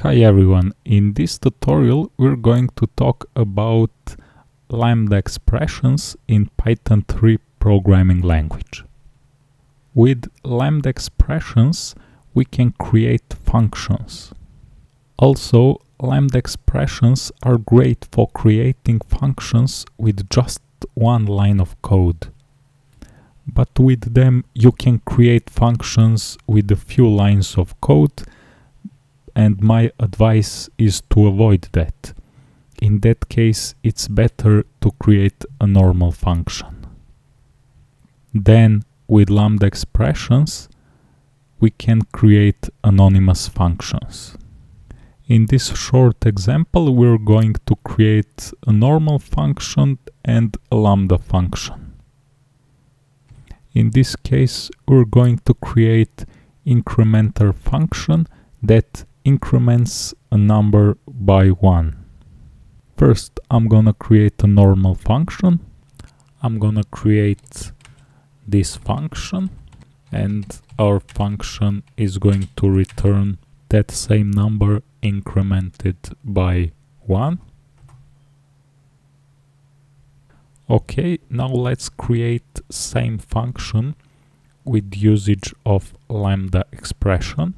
Hi everyone, in this tutorial we're going to talk about Lambda Expressions in Python 3 programming language. With Lambda Expressions we can create functions. Also, Lambda Expressions are great for creating functions with just one line of code. But with them you can create functions with a few lines of code, and my advice is to avoid that. In that case, it's better to create a normal function. Then, with Lambda Expressions, we can create anonymous functions. In this short example, we're going to create a normal function and a Lambda function. In this case, we're going to create incrementer function that increments a number by 1. First, I'm gonna create a normal function. I'm gonna create this function, and our function is going to return that same number incremented by 1. Okay, now let's create same function with usage of Lambda expression.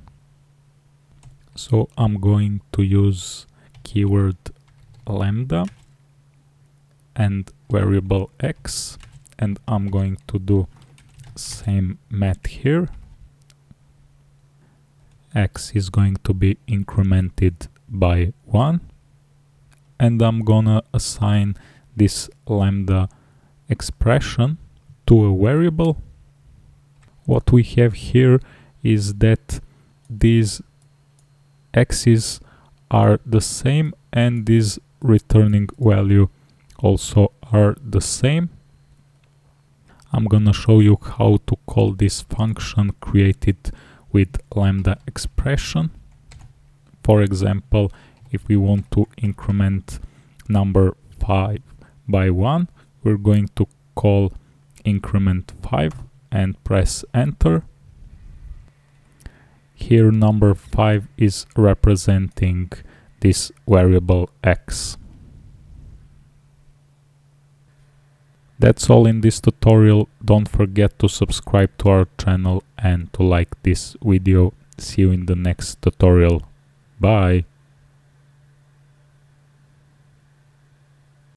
So I'm going to use keyword lambda and variable x, and I'm going to do same math here. X is going to be incremented by 1, and I'm gonna assign this lambda expression to a variable. What we have here is that these x's are the same and this returning value also are the same. I'm gonna show you how to call this function created with lambda expression. For example, if we want to increment number 5 by 1, we're going to call increment 5 and press enter. Here number 5 is representing this variable x. That's all in this tutorial. Don't forget to subscribe to our channel and to like this video. See you in the next tutorial. Bye!